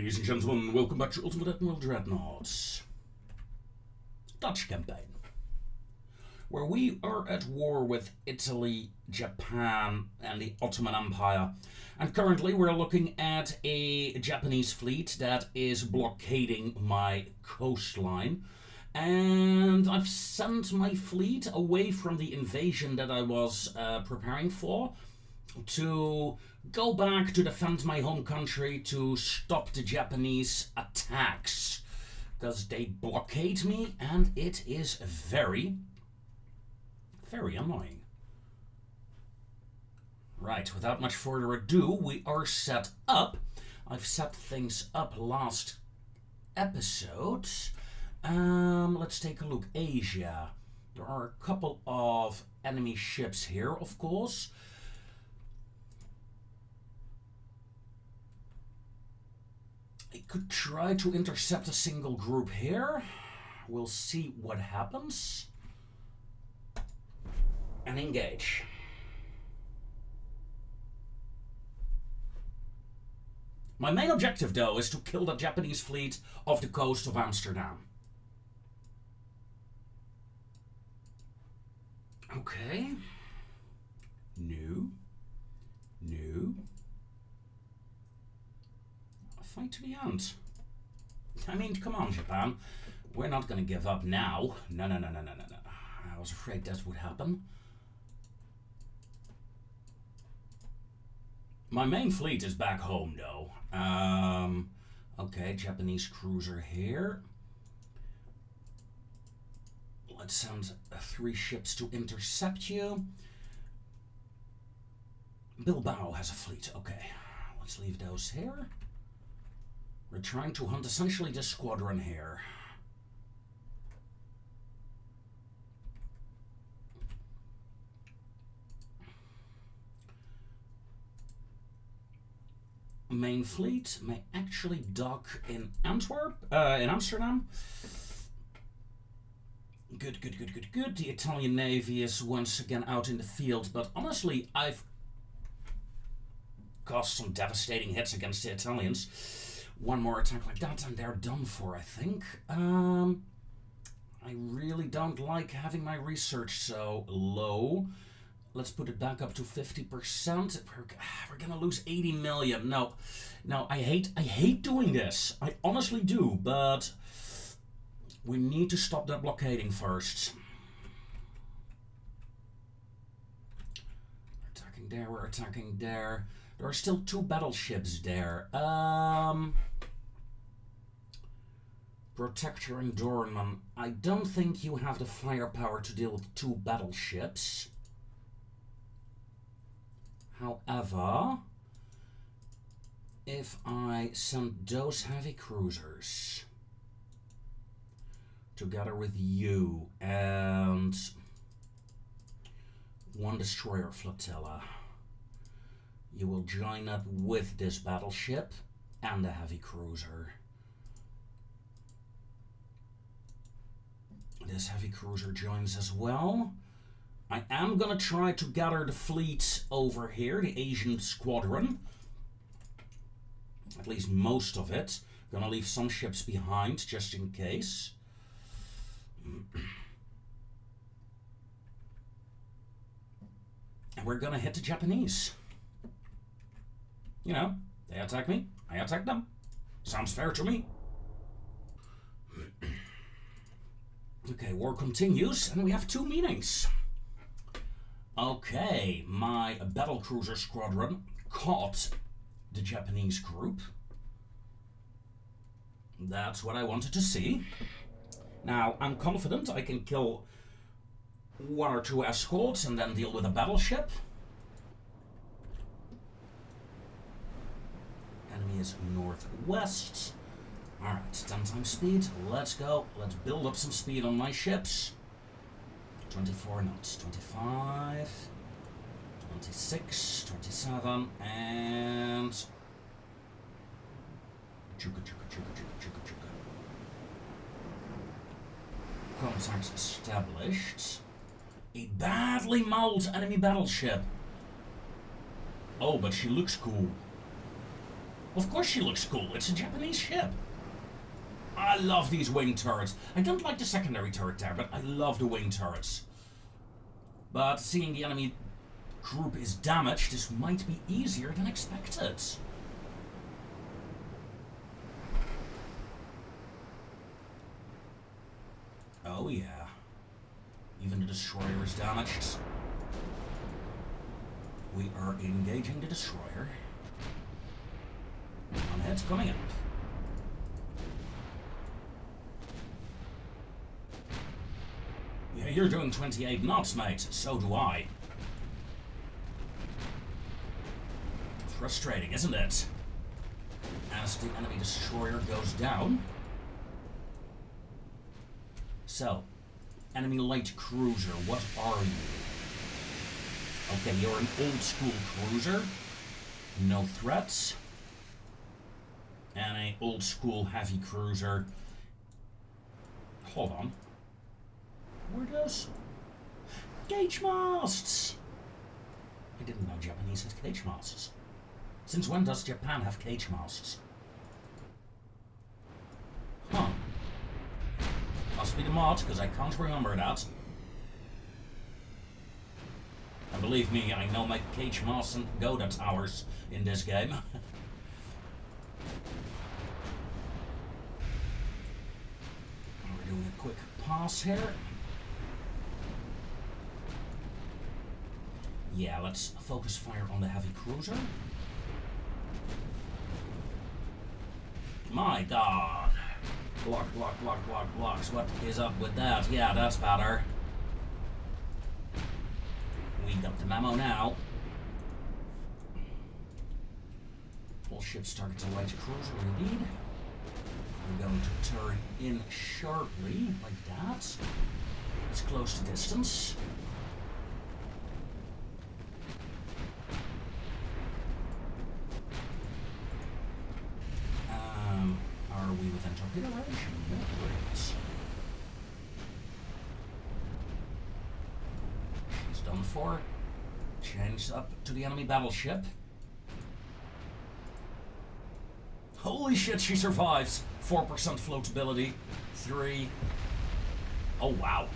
Ladies and gentlemen, welcome back to Ultimate Admiral Dreadnoughts. Dutch campaign. Where we are at war with Italy, Japan and the Ottoman Empire. And currently we're looking at a Japanese fleet that is blockading my coastline. And I've sent my fleet away from the invasion that I was preparing for to go back to defend my home country to stop the Japanese attacks. Because they blockade me and it is very, very annoying. Right, without much further ado, we are set up. I've set things up last episode. Let's take a look. Asia. There are a couple of enemy ships here, of course. I could try to intercept a single group here. We'll see what happens. And engage. My main objective, though, is to kill the Japanese fleet off the coast of Amsterdam. Okay. No. Fight to the end. I mean, come on, Japan. We're not gonna give up now. No. I was afraid that would happen. My main fleet is back home, though. Okay, Japanese cruiser here. Let's send 3 ships to intercept you. Bilbao has a fleet. Okay, let's leave those here. We're trying to hunt essentially this squadron here. Main fleet may actually dock in Amsterdam. Good. The Italian Navy is once again out in the field, but honestly, I've caused some devastating hits against the Italians. One more attack like that and they're done for, I think. I really don't like having my research so low. Let's put it back up to 50%. We're gonna lose 80 million. No, I hate doing this. I honestly do, but we need to stop that blockading first. We're attacking there, we're attacking there. There are still 2 battleships there. Protector and Dorman. I don't think you have the firepower to deal with 2 battleships. However, if I send those heavy cruisers together with you and 1 destroyer flotilla, you will join up with this battleship and the heavy cruiser. This heavy cruiser joins as well. I am gonna try to gather the fleet over here, the Asian squadron. At least most of it. Gonna leave some ships behind, just in case. And we're gonna hit the Japanese. You know, they attack me, I attack them. Sounds fair to me. Okay, war continues, and we have 2 meetings. Okay, my battlecruiser squadron caught the Japanese group. That's what I wanted to see. Now, I'm confident I can kill 1 or 2 escorts and then deal with a battleship. Enemy is northwest. Alright, 10 times speed. Let's go. Let's build up some speed on my ships. 24 knots. 25, 26, 27, and chuka. Contacts established. A badly mauled enemy battleship. Oh, but she looks cool. Of course she looks cool. It's a Japanese ship. I love these wing turrets. I don't like the secondary turret there, but I love the wing turrets. But seeing the enemy group is damaged, this might be easier than expected. Oh yeah. Even the destroyer is damaged. We are engaging the destroyer. One hit coming up. Yeah, you're doing 28 knots, mate. So do I. Frustrating, isn't it? As the enemy destroyer goes down. So, enemy light cruiser, what are you? Okay, you're an old school cruiser. No threats. And a old school heavy cruiser. Hold on. Where does... Gauge masts! I didn't know Japanese had cage masts. Since when does Japan have cage masts? Huh. Must be the mod, because I can't remember that. And believe me, I know my cage masts and Goda towers in this game. We're doing a quick pass here. Yeah, let's focus fire on the heavy cruiser. My god. Block, block, block, block, blocks. What is up with that? Yeah, that's better. We got the memo now. All ships target the light cruiser, indeed. We're going to turn in sharply, like that. Let's close the distance. Are we within torpedo range? No, great. She's done for. Changed up to the enemy battleship. Holy shit, she survives. 4% floatability. 3. Oh, wow.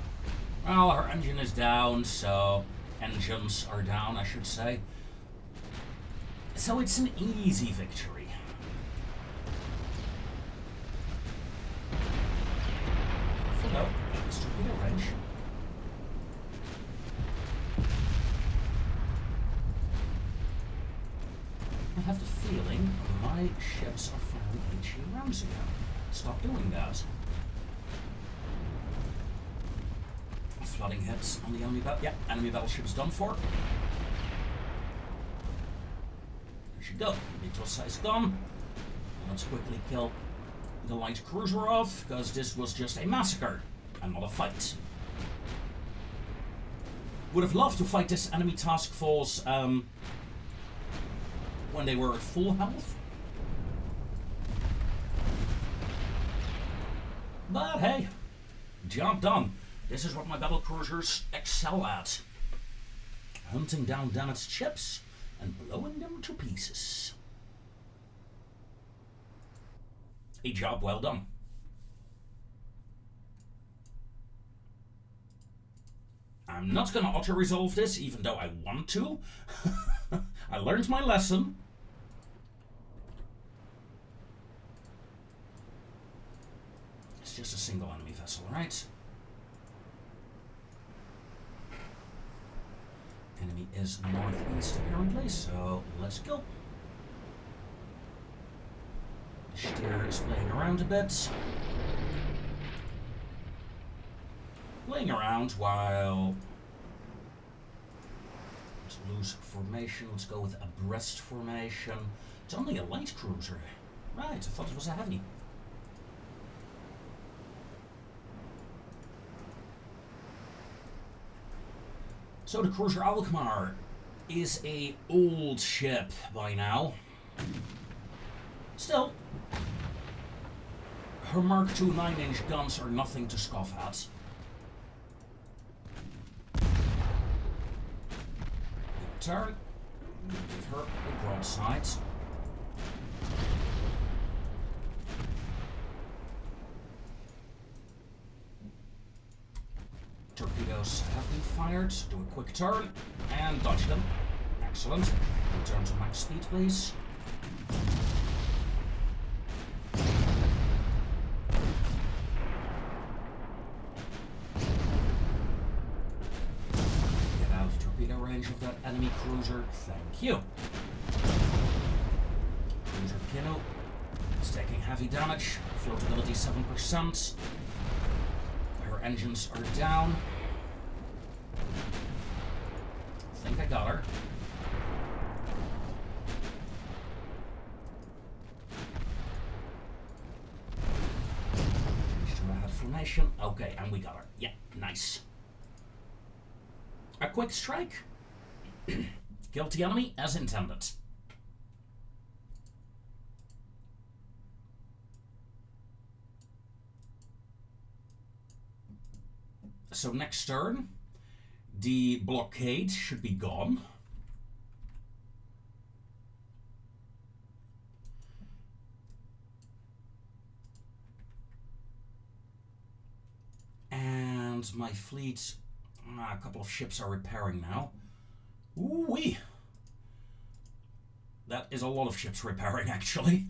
Well, her engine is down, so... Engines are down, I should say. So it's an easy victory. No, it's torpedo range. I have the feeling my ships are firing HE rounds again. Stop doing that. Flooding hits on the enemy battle. Yeah, enemy battleship is done for. There she go. Mitosa is gone. Let's quickly kill the light cruiser off, because this was just a massacre and not a fight. Would have loved to fight this enemy task force when they were at full health. But hey, job done. This is what my battle cruisers excel at. Hunting down damaged ships and blowing them to pieces. A job well done. I'm not going to auto-resolve this, even though I want to. I learned my lesson. It's just a single enemy vessel, right? Enemy is northeast, apparently, so let's go. Steer is playing around a bit. Playing around while... Let's lose formation. Let's go with abreast formation. It's only a light cruiser. Right, I thought it was a heavy. So the cruiser Alkmaar is a old ship by now. Still, her Mark II 9-inch guns are nothing to scoff at. Turn. Give her a broadside. Torpedoes have been fired. Do a quick turn and dodge them. Excellent. Return to max speed, please. Get out of torpedo range of that enemy cruiser. Thank you. Cruiser Kino is taking heavy damage. Floatability 7%. Her engines are down. I think I got her. Change to a head formation. Okay, and we got her. Yeah, nice. A quick strike. Killed the enemy as intended. So next turn, the blockade should be gone. And my fleet, a couple of ships are repairing now. Ooh-wee! That is a lot of ships repairing, actually.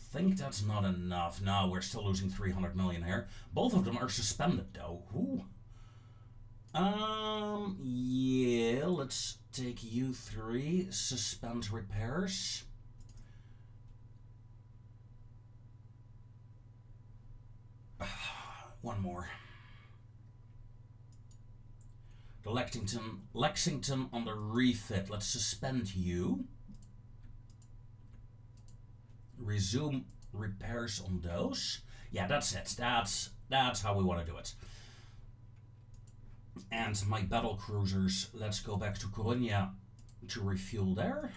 I think that's not enough. No, we're still losing 300 million here. Both of them are suspended, though. Ooh. Yeah, let's take U3, suspend repairs. One more. The Lexington on the refit. Let's suspend you. Resume repairs on those. Yeah, that's it. That's how we want to do it. And my battle cruisers, let's go back to Colonia to refuel there.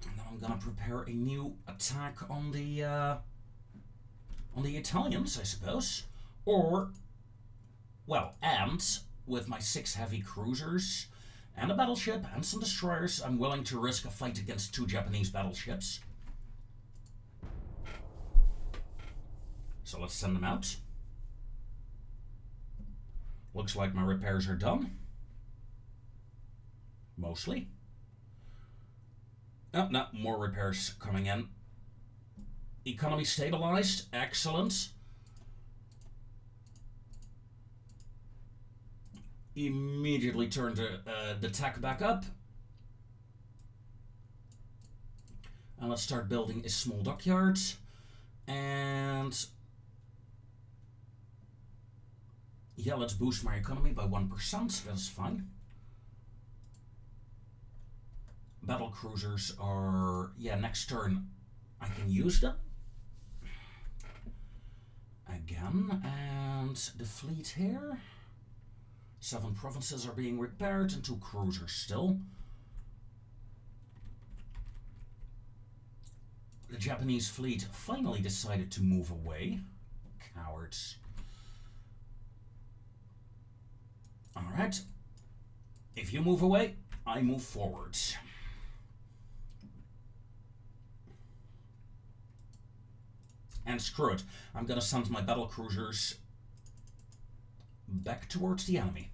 And now I'm gonna prepare a new attack on the Italians, I suppose. Or, well, and with my 6 heavy cruisers and a battleship and some destroyers, I'm willing to risk a fight against 2 Japanese battleships. So let's send them out. Looks like my repairs are done. Mostly. Oh, no, more repairs coming in. Economy stabilized. Excellent. Immediately turn the tech back up. And let's start building a small dockyard. And yeah, let's boost my economy by 1%. That's fine. Battle cruisers are, yeah, next turn I can use them. Again, and the fleet here. 7 provinces are being repaired and 2 cruisers still. The Japanese fleet finally decided to move away. Cowards. Alright. If you move away, I move forward. And screw it. I'm gonna send my battle cruisers back towards the enemy.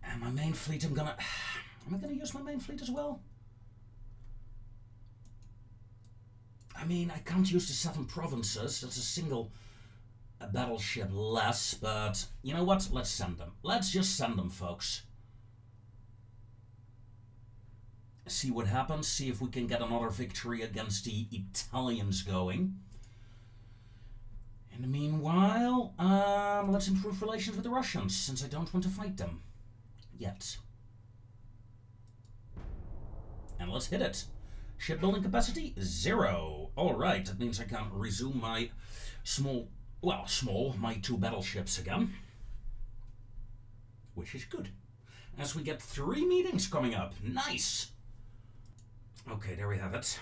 And my main fleet, am I gonna use my main fleet as well? I mean, I can't use the 7 provinces. That's a single battleship less, but you know what? Let's send them. Let's just send them, folks. See what happens. See if we can get another victory against the Italians going. In the meanwhile, let's improve relations with the Russians, since I don't want to fight them. Yet. And let's hit it. Shipbuilding capacity, 0. Alright, that means I can resume my my 2 battleships again. Which is good. As we get 3 meetings coming up. Nice! Okay, there we have it.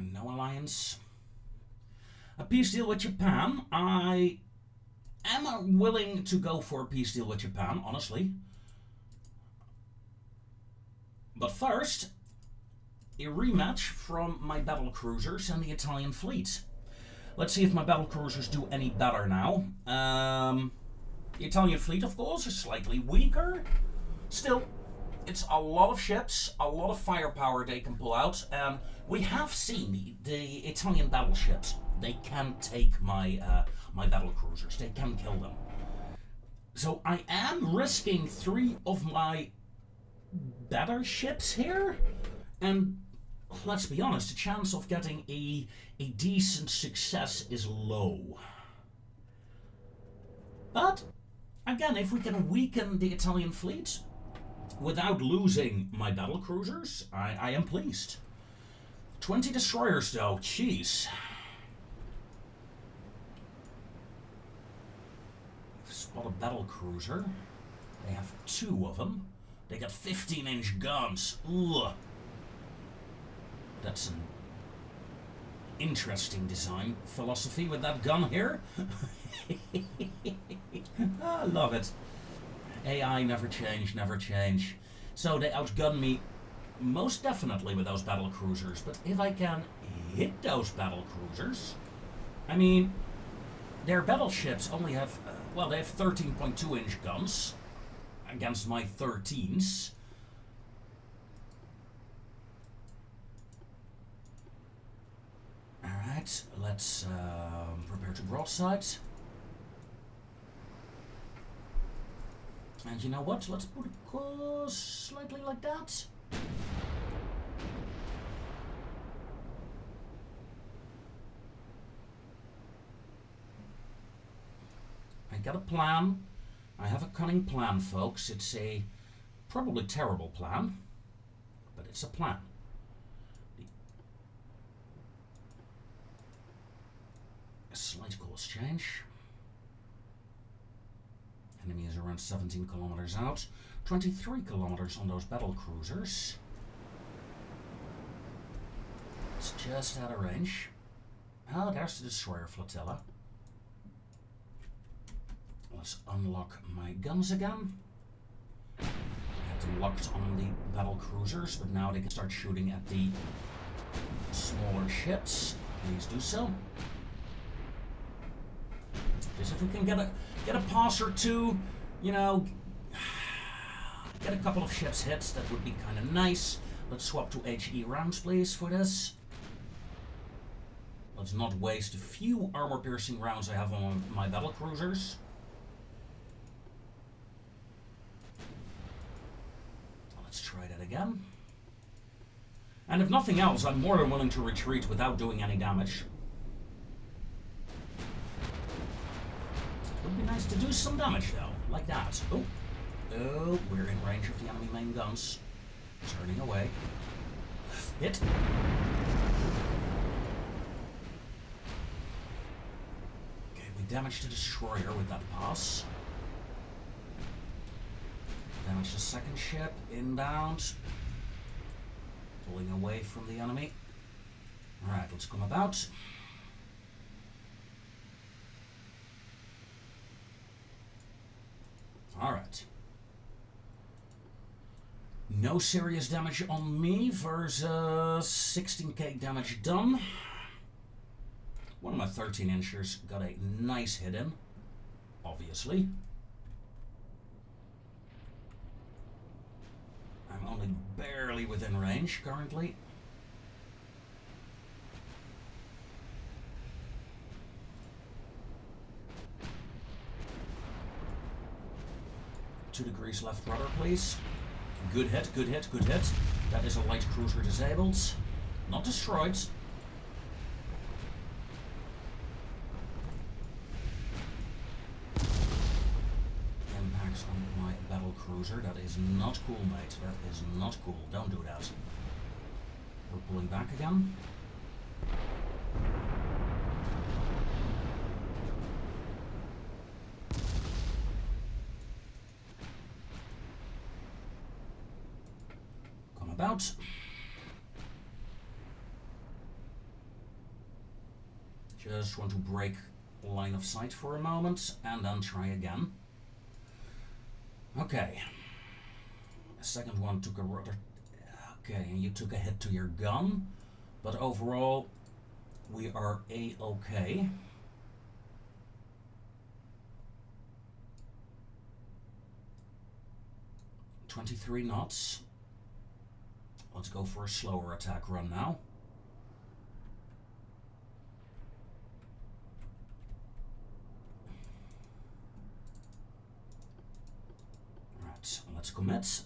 No alliance. A peace deal with Japan. I am willing to go for a peace deal with Japan, honestly. But first, a rematch from my battle cruisers and the Italian fleet. Let's see if my battle cruisers do any better now. The Italian fleet, of course, is slightly weaker. Still, it's a lot of ships, a lot of firepower they can pull out, and we have seen the Italian battleships. They can take my my battle cruisers. They can kill them. So I am risking 3 of my better ships here, and let's be honest, the chance of getting a decent success is low. But again, if we can weaken the Italian fleet without losing my battle cruisers, I am pleased. 20 destroyers though, jeez. Spot a battle cruiser. They have 2 of them. They got 15-inch guns. Ugh. That's an interesting design philosophy with that gun here. I love it. AI never change, never change. So they outgun me most definitely with those battle cruisers, but if I can hit those battle cruisers, I mean, their battleships only have, well, they have 13.2-inch guns against my 13s. Alright, let's prepare to broadside. And you know what? Let's put a course slightly like that. I got a plan. I have a cunning plan, folks. It's a probably terrible plan, but it's a plan. A slight course change. Enemy is around 17 kilometers out. 23 kilometers on those battle cruisers. It's just out of range. Oh, there's the destroyer flotilla. Let's unlock my guns again. I had them locked on the battle cruisers, but now they can start shooting at the smaller ships. Please do so. Just if we can get a pass or 2, you know, get a couple of ships hit, that would be kind of nice. Let's swap to HE rounds, please, for this. Let's not waste the few armor-piercing rounds I have on my battle cruisers. Let's try that again. And if nothing else, I'm more than willing to retreat without doing any damage. Would be nice to do some damage though, like that. Oh, oh, we're in range of the enemy main guns. Turning away. Hit. Okay, we damaged the destroyer with that pass. Damage the second ship, inbound. Pulling away from the enemy. Alright, let's come about. Alright. No serious damage on me versus 16k damage done. One of my 13-inchers got a nice hit in, obviously. I'm only barely within range currently. Two degrees left rudder, please. Good hit, good hit, good hit. That is a light cruiser disabled. Not destroyed. Impacts on my battle cruiser. That is not cool, mate. That is not cool. Don't do that. We're pulling back again. Just want to break line of sight for a moment and then try again. Okay. The second one took a rather... Okay, you took a hit to your gun, but overall we are A-okay. .23 knots. Let's go for a slower attack run now. Right, let's commit.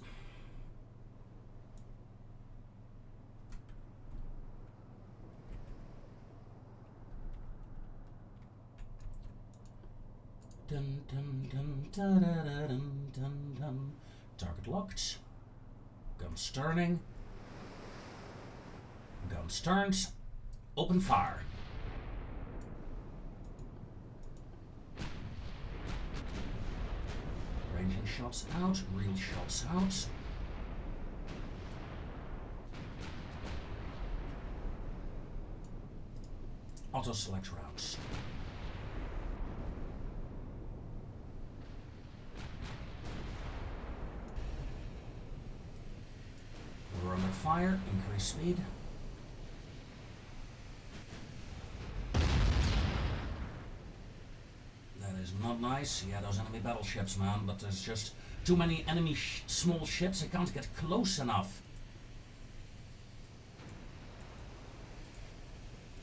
Dun, dun, dun, dun, dun, dun, dun, dun. Target locked. Guns turning. Guns turned. Open fire. Ranging shots out. Real shots out. Auto select rounds. We're under fire. Increase speed. That is not nice. Yeah, those enemy battleships, man. But there's just too many enemy small ships. I can't get close enough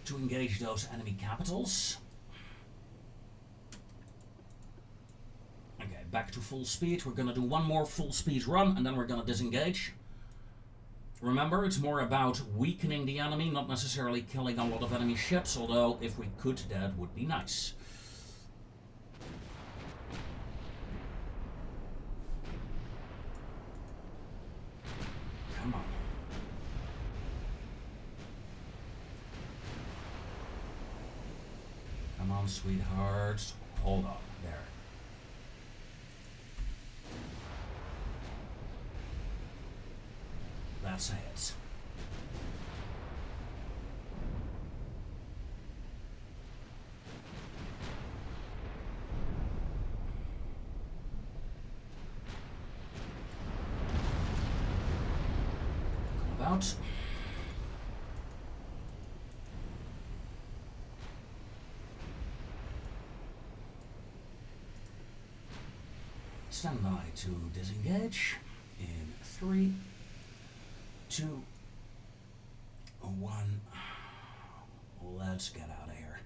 to engage those enemy capitals. Okay, back to full speed. We're gonna do one more full speed run and then we're gonna disengage. Remember, it's more about weakening the enemy, not necessarily killing a lot of enemy ships, although if we could, that would be nice. Come on. Come on, sweethearts. Hold on. There. That's it. Come about. Stand by to disengage in 3, 2, 1. Let's get out of here.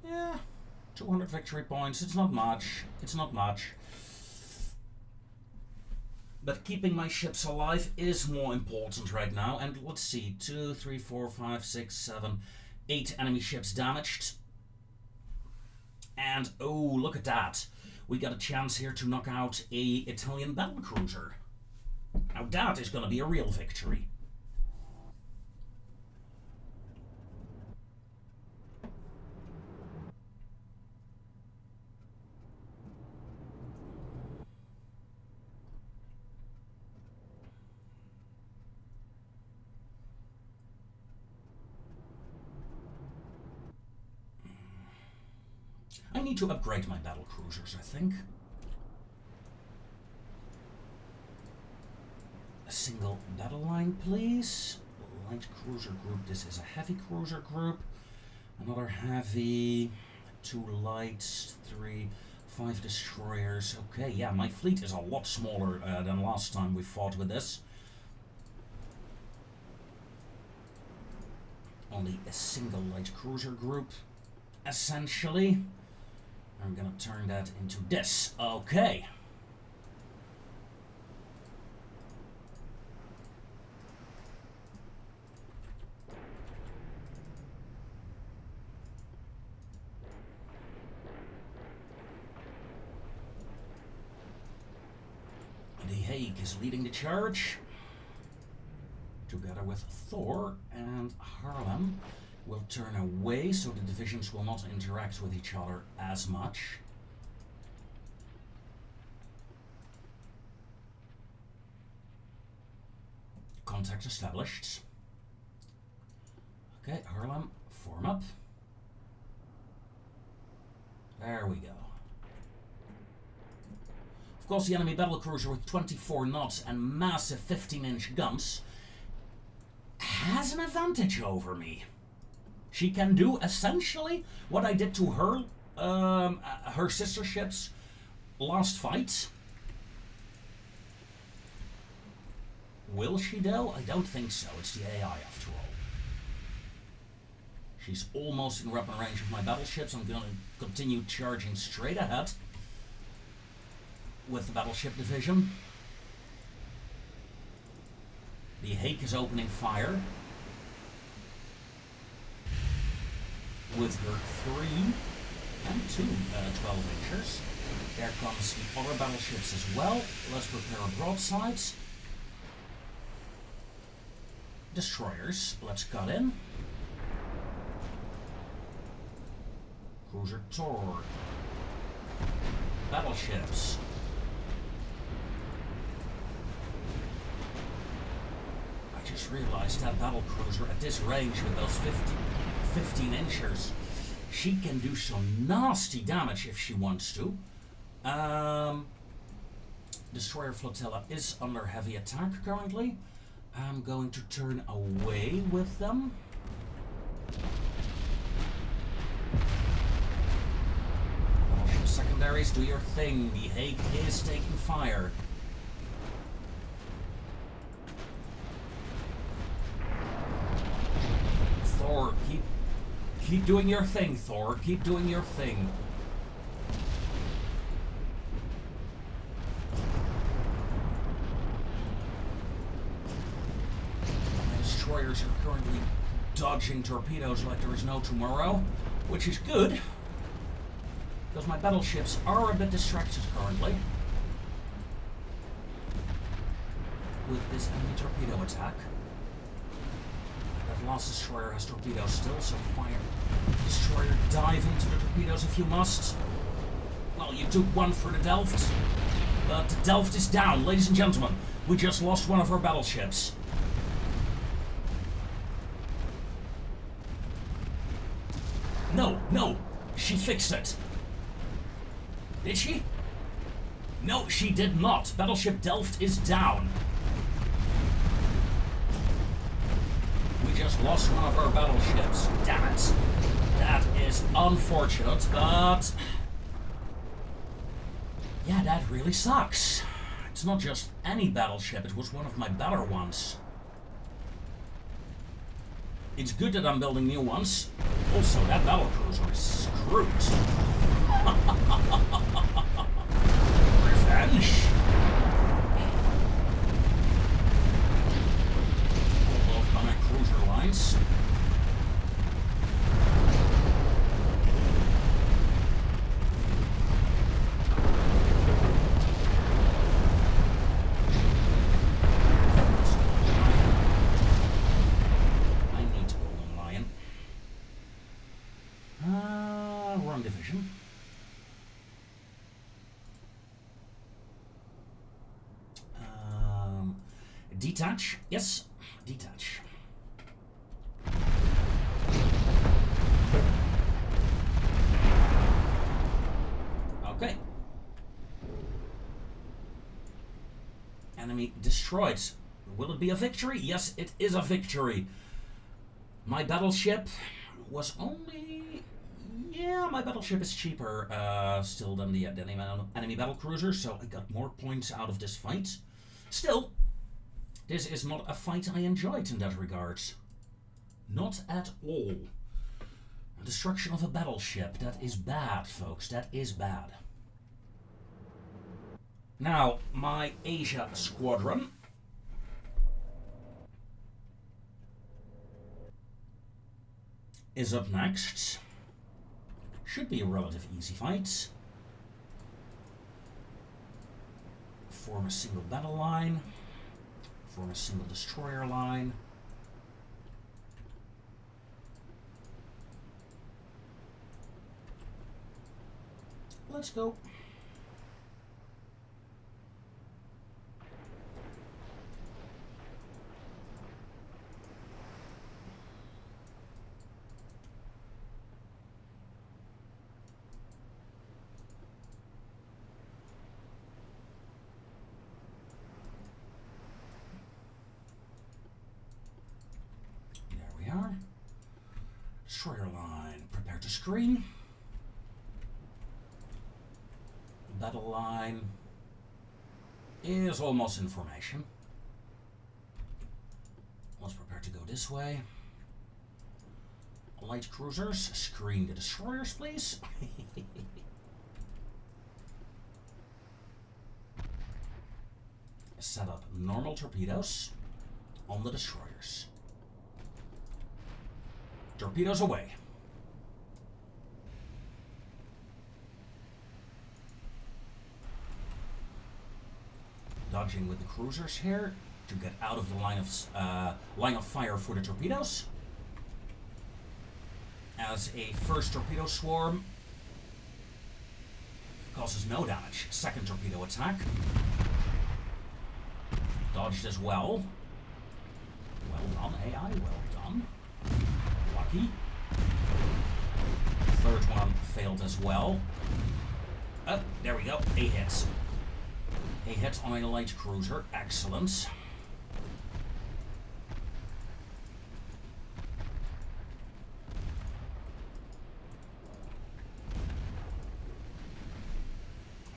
Yeah, 200 victory points. It's not much. It's not much. But keeping my ships alive is more important right now. And let's see, 2, 3, 4, 5, 6, 7, 8 enemy ships damaged. And oh, look at that. We got a chance here to knock out a Italian battlecruiser. Now that is going to be a real victory. I need to upgrade my battlecruisers, I think. A single battle line, please. Light cruiser group. This is a heavy cruiser group. Another heavy. 2 lights. 3, 5 destroyers. Okay, yeah, my fleet is a lot smaller than last time we fought with this. Only a single light cruiser group, essentially. I'm gonna turn that into this. Okay. The Hague is leading the charge, together with Thor, and Harlem will turn away so the divisions will not interact with each other as much. Contact established. Okay, Harlem, form up. There we go. Of course, the enemy battlecruiser with 24 knots and massive 15-inch guns has an advantage over me. She can do essentially what I did to her, her sister ships last fight. Will she though? I don't think so. It's the AI after all. She's almost in weapon range of my battleships. I'm going to continue charging straight ahead with the battleship division. The Hake is opening fire with her 3 and 2 12-inchers. There comes the other battleships as well. Let's prepare broadsides. Destroyers, let's cut in. Cruiser Tor. Battleships. I just realized that battlecruiser at this range with those 15-inchers, she can do some nasty damage if she wants to. Destroyer flotilla is under heavy attack currently. I'm going to turn away with them. Battleship secondaries, do your thing. The Hake is taking fire. Thor, keep doing your thing, Thor. Keep doing your thing. Destroyers are currently dodging torpedoes like there is no tomorrow, which is good, because my battleships are a bit distracted currently with this enemy torpedo attack. That last destroyer has torpedoes still, so fire. Destroyer, dive into the torpedoes if you must. Well, you took one for the Delft, but the Delft is down, ladies and gentlemen. We just lost one of our battleships. No, she fixed it. Did she? No, she did not. Battleship Delft is down. We just lost one of our battleships. Damn it. That is unfortunate, but... yeah, that really sucks. It's not just any battleship, it was one of my better ones. It's good that I'm building new ones. Also, that battlecruiser is screwed. Revenge. Hold off on my cruiser lines. Division. Detach. Yes, detach. Okay. Enemy destroyed. Will it be a victory? Yes, it is a victory. My battleship was only... yeah, my battleship is cheaper still than the enemy battlecruiser, so I got more points out of this fight. Still, this is not a fight I enjoyed in that regard. Not at all. Destruction of a battleship, that is bad, folks, that is bad. Now, my Asia squadron is up next. Should be a relative easy fight. Form a single battle line. Form a single destroyer line. Let's go. Destroyer line, prepare to screen. Battle line is almost in formation. Let's prepare to go this way. Light cruisers, screen the destroyers, please. Set up normal torpedoes on the destroyers. Torpedoes away. Dodging with the cruisers here to get out of the line of fire for the torpedoes. As a first torpedo swarm causes no damage. Second torpedo attack. Dodged as well. Well done, AI, well done. Lucky. Third one failed as well. Oh, there we go. A hit. A hit on a light cruiser. Excellent.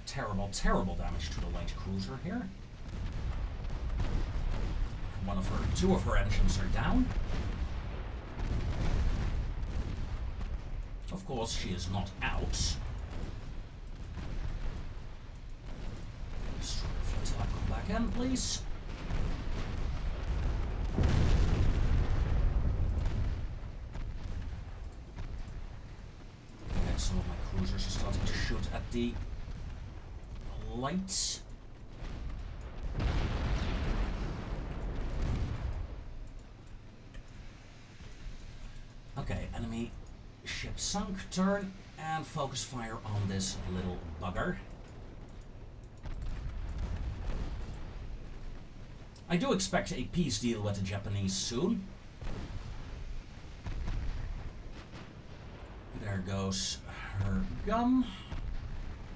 Terrible, terrible damage to the light cruiser here. Two of her engines are down. Of course, she is not out. Flotilla, come back in, please. Okay, some of my cruisers are starting to shoot at the lights. Okay, enemy ship sunk, turn, and focus fire on this little bugger. I do expect a peace deal with the Japanese soon. There goes her gun.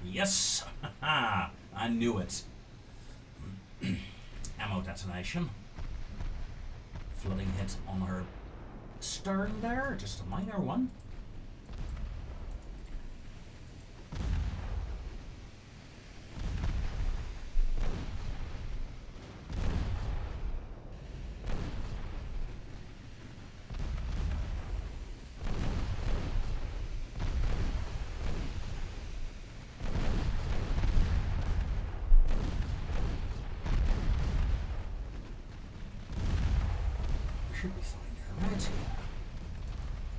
Yes! Haha! I knew it. Ammo detonation. Flooding hit on her stern there, just a minor one. Should be fine there, right?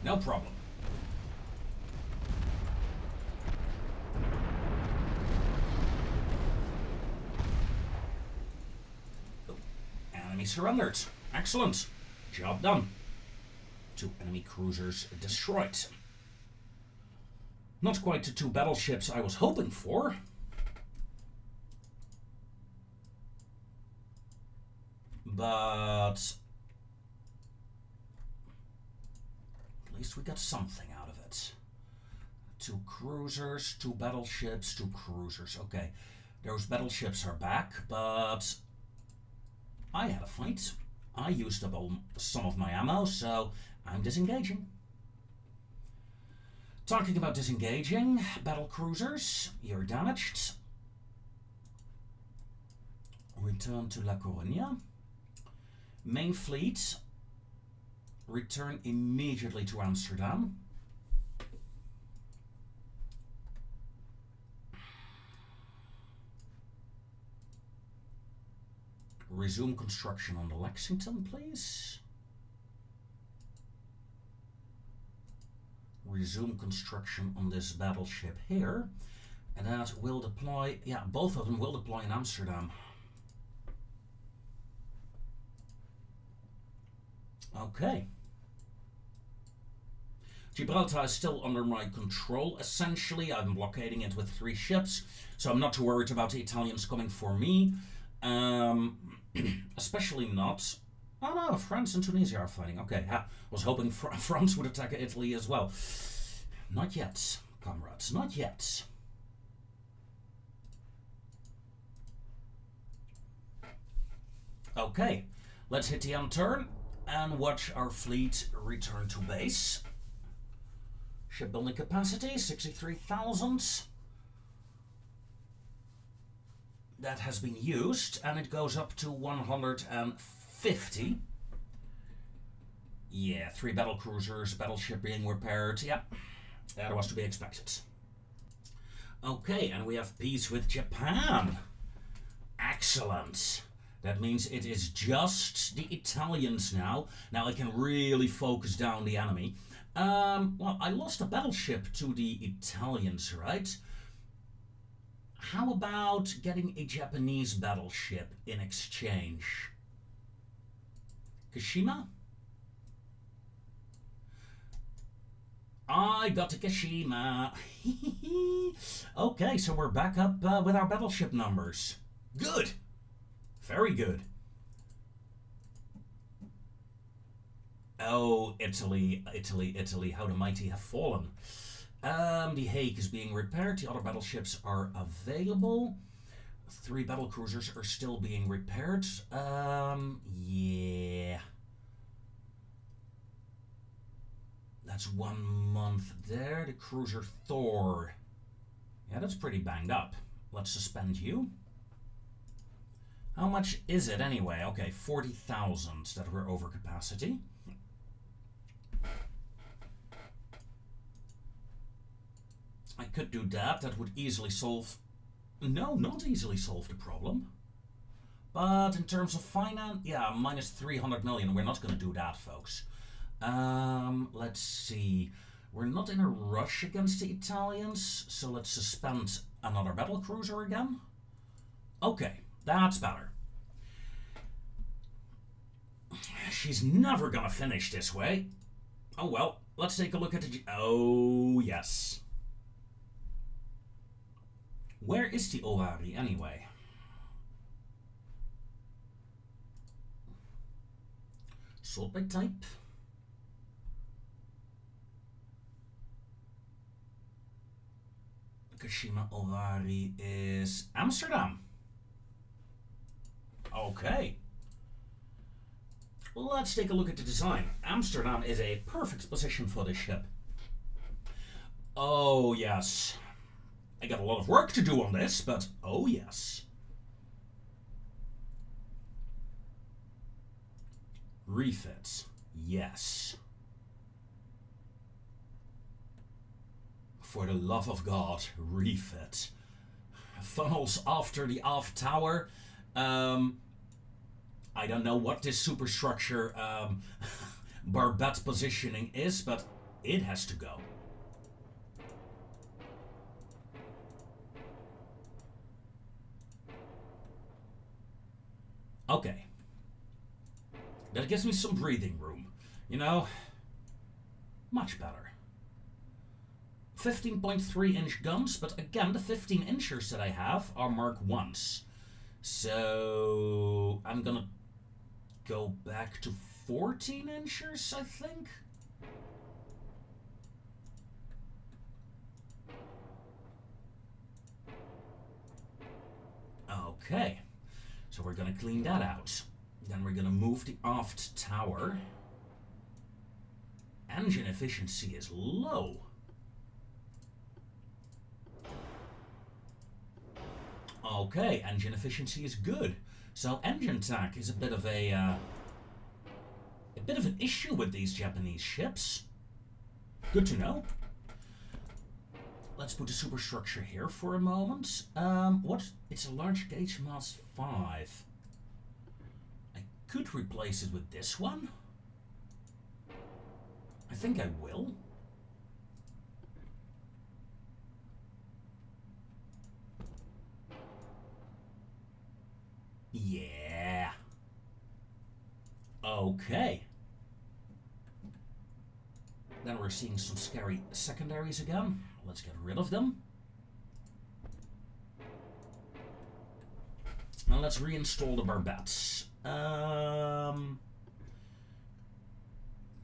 No problem. Oh, enemy surrendered. Excellent. Job done. 2 enemy cruisers destroyed. Not quite the 2 battleships I was hoping for. But at least we got something out of it. 2 cruisers, 2 battleships, 2 cruisers. Okay, those battleships are back, but I had a fight. I used up some of my ammo, so I'm disengaging. Talking about disengaging, battle cruisers, you're damaged. Return to La Coruña. Main fleet, return immediately to Amsterdam. Resume construction on the Lexington, please. Resume construction on this battleship here. And that will deploy, yeah, both of them will deploy in Amsterdam. Okay. Gibraltar is still under my control, essentially. I'm blockading it with 3 ships, so I'm not too worried about the Italians coming for me. Especially not... Oh no, France and Tunisia are fighting. Okay, I was hoping France would attack Italy as well. Not yet, comrades, not yet. Okay, let's hit the end turn and watch our fleet return to base. Shipbuilding capacity, 63,000. That has been used, and it goes up to 150. Yeah, 3 battle cruisers, battleship being repaired. Yeah, that was to be expected. Okay, and we have peace with Japan. Excellent. That means it is just the Italians now. Now I can really focus down the enemy. Well, I lost a battleship to the Italians, right? How about getting a Japanese battleship in exchange? Kashima? I got to Kashima. Okay, so we're back up with our battleship numbers. Good. Very good. Oh, Italy, Italy, Italy, how the mighty have fallen. The Hague is being repaired. The other battleships are available. 3 battle cruisers are still being repaired. Yeah. That's 1 month there. The cruiser Thor. Yeah, that's pretty banged up. Let's suspend you. How much is it anyway? Okay, 40,000 that we're over capacity. I could do that. That would easily solve... No, not easily solve the problem. But in terms of finance, yeah, minus 300 million. We're not going to do that, folks. Let's see. We're not in a rush against the Italians, so let's suspend another battle cruiser again. Okay, that's better. She's never gonna finish this way. Oh well, let's take a look at the... Oh, yes. Where is the Owari anyway? Sort by type. Kashima Owari is Amsterdam. Okay. Let's take a look at the design. Amsterdam is a perfect position for this ship. Oh yes. I got a lot of work to do on this, but oh yes. Refits. Yes. For the love of God, refit. Funnels after the aft tower. I don't know what this superstructure barbette positioning is, but it has to go. Okay. That gives me some breathing room. You know, much better. 15.3-inch guns, but again, the 15-inchers that I have are Mark 1s. So I'm gonna go back to 14-inchers, I think. Okay, so we're gonna clean that out. Then we're gonna move the aft tower. Engine efficiency is low. Okay, engine efficiency is good. So engine tech is a bit of an issue with these Japanese ships. Good to know. Let's put the superstructure here for a moment. What? It's a large gauge mass 5. I could replace it with this one. I think I will. Yeah. Okay. Then we're seeing some scary secondaries again. Let's get rid of them. Now let's reinstall the barbettes.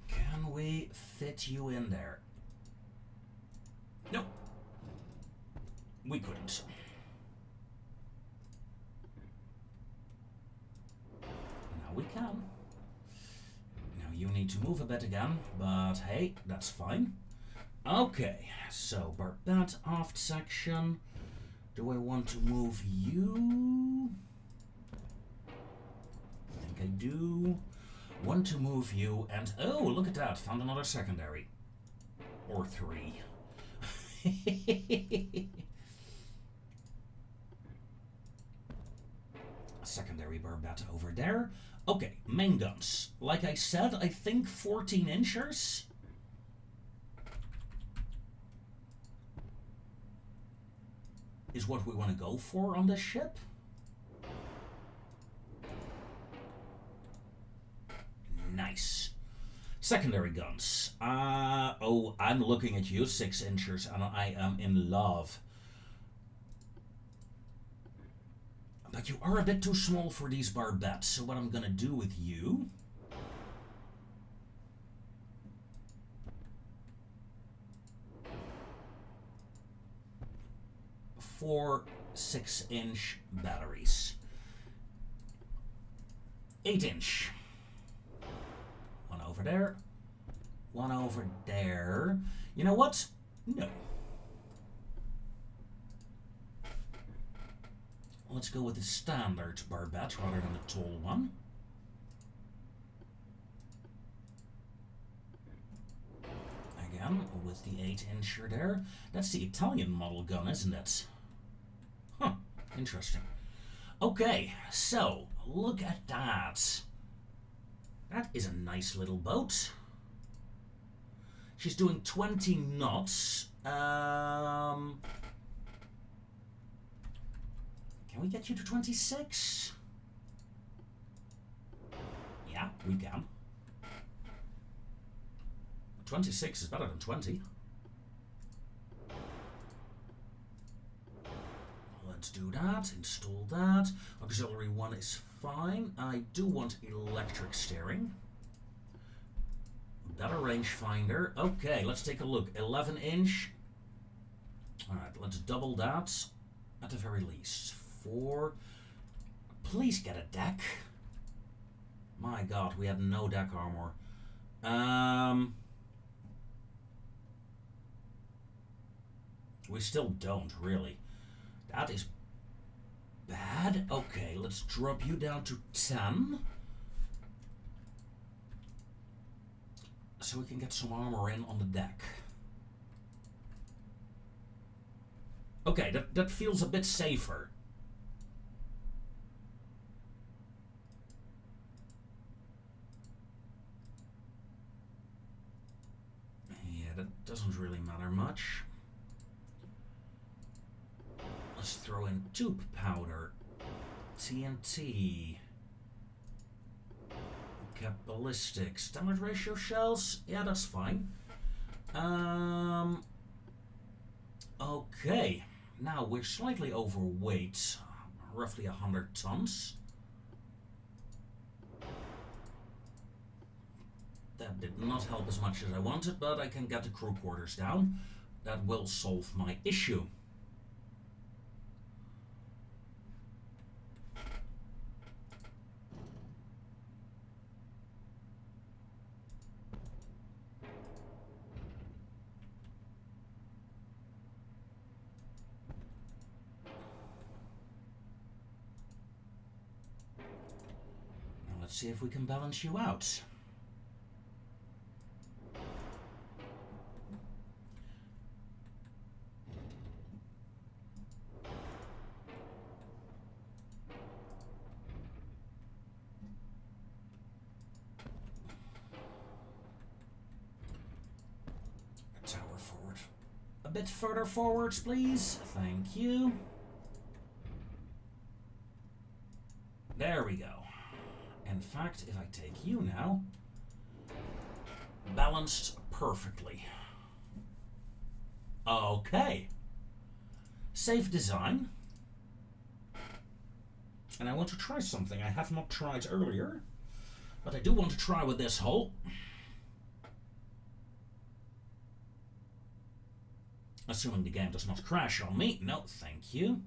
Can we fit you in there? Nope. We couldn't. We can. Now you need to move a bit again, but hey, that's fine. Okay, so Barbette aft section. Do I want to move you? I think I do. Want to move you, and oh, look at that, found another secondary. Or 3. Secondary Barbette over there. Okay, main guns. Like I said, I think 14 inchers. Is what we want to go for on this ship. Nice. Secondary guns. Oh, I'm looking at you, 6 inchers, and I am in love. But you are a bit too small for these barbettes, so what I'm gonna do with you... Four 6-inch batteries. 8-inch. One over there. One over there. You know what? No. Let's go with the standard barbette rather than the tall one. Again, with the 8-incher there. That's the Italian model gun, isn't it? Huh, interesting. Okay, so, look at that. That is a nice little boat. She's doing 20 knots. Can we get you to 26? Yeah, we can. 26 is better than 20. Let's do that, install that. Auxiliary 1 is fine. I do want electric steering. Better rangefinder. Okay, let's take a look. 11-inch. Alright, let's double that at the very least. 4. Please get a deck. My god, we had no deck armor. We still don't, really. That is bad. Okay, let's drop you down to 10. So we can get some armor in on the deck. Okay, that feels a bit safer. Yeah, that doesn't really matter much. Let's throw in tube powder, TNT, cap ballistics, standard ratio shells. Yeah, that's fine. Okay, now we're slightly overweight, roughly 100 tons. That did not help as much as I wanted, but I can get the crew quarters down. That will solve my issue. Let's see if we can balance you out. A tower forward. A bit further forwards, please. Thank you. There we go. In fact, if I take you now, balanced perfectly. Okay. Safe design. And I want to try something I have not tried earlier, but I do want to try with this hull. Assuming the game does not crash on me. No, thank you.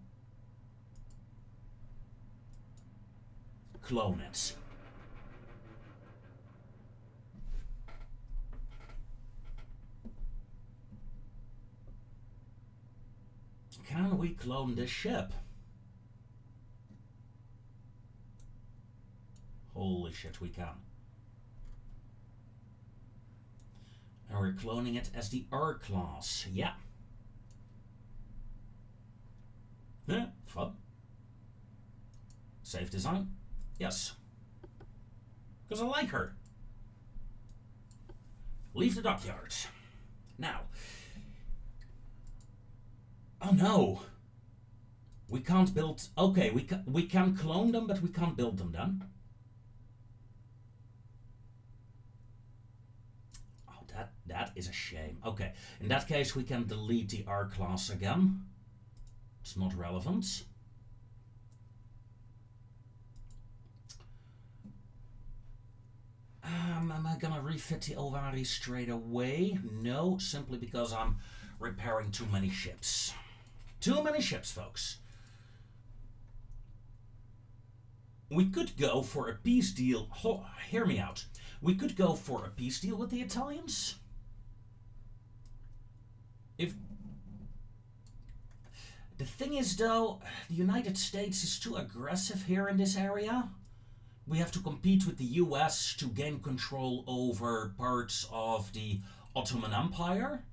Clone it. Can we clone this ship? Holy shit, we can. And we're cloning it as the R class. Yeah. Yeah, fun. Save design. Yes. Because I like her. Leave the dockyard. Now. Oh no. We can't build... Okay, we can clone them, but we can't build them then. Oh, that is a shame. Okay, in that case we can delete the R class again. It's not relevant. Am I gonna refit the Olvari straight away? No, simply because I'm repairing too many ships. Too many ships, folks. We could go for a peace deal. Hear me out. We could go for a peace deal with the Italians. If the thing is, though, the United States is too aggressive here in this area. We have to compete with the US to gain control over parts of the Ottoman Empire.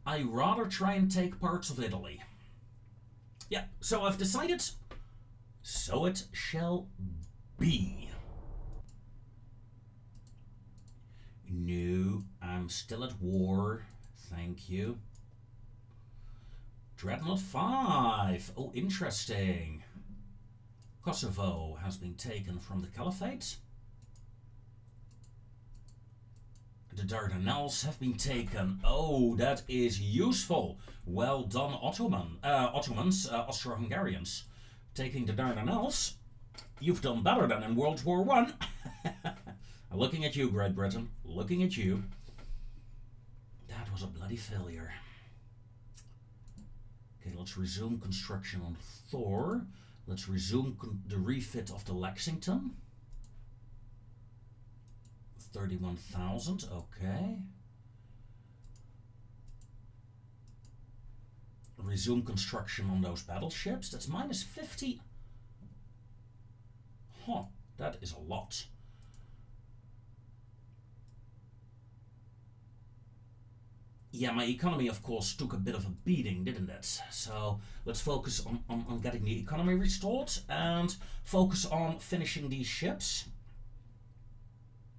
I'd rather try and take parts of Italy. Yeah, so I've decided, so it shall be. No, I'm still at war. Thank you. Dreadnought 5. Oh, interesting. Kosovo has been taken from the Caliphate. The Dardanelles have been taken. Oh, that is useful. Well done, Ottomans, Austro-Hungarians. Taking the Dardanelles. You've done better than in World War I. Looking at you, Great Britain. Looking at you. That was a bloody failure. Okay, let's resume construction on Thor. Let's resume the refit of the Lexington. 31,000, okay. Resume construction on those battleships. That's minus 50. Huh, that is a lot. Yeah, my economy, of course, took a bit of a beating, didn't it? So let's focus on getting the economy restored and focus on finishing these ships.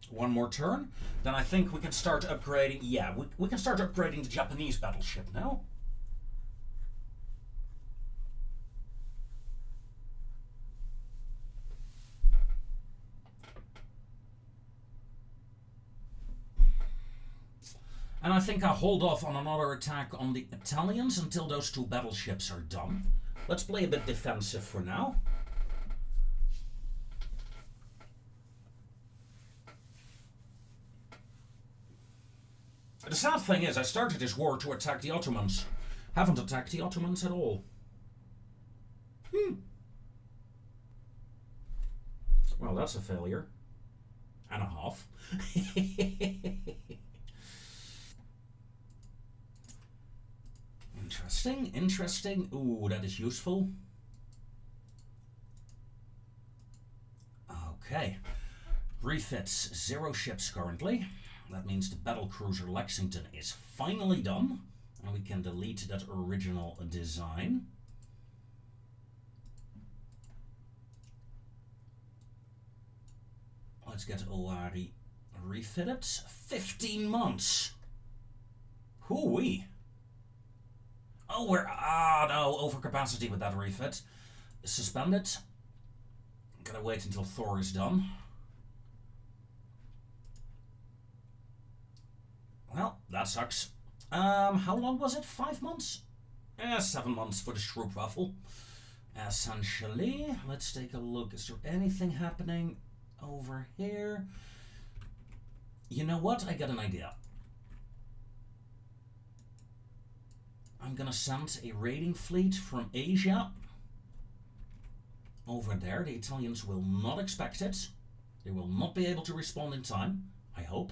One more turn. Then I think we can start upgrading. Yeah, we can start upgrading the Japanese battleship now. And I think I'll hold off on another attack on the Italians until those two battleships are done. Let's play a bit defensive for now. The sad thing is, I started this war to attack the Ottomans. Haven't attacked the Ottomans at all. Well, that's a failure. And a half. Interesting, interesting. Ooh, that is useful. Okay. Refits 0 ships currently. That means the battlecruiser Lexington is finally done. And we can delete that original design. Let's get Owari refitted. 15 months. Hoo-wee. Oh, we're... no, overcapacity with that refit. Suspend it. Gotta wait until Thor is done. Well, that sucks. How long was it? 5 months? 7 months for the Stroopwafel. Essentially, let's take a look. Is there anything happening over here? You know what? I got an idea. I'm gonna send a raiding fleet from Asia over there. The Italians will not expect it. They will not be able to respond in time, I hope.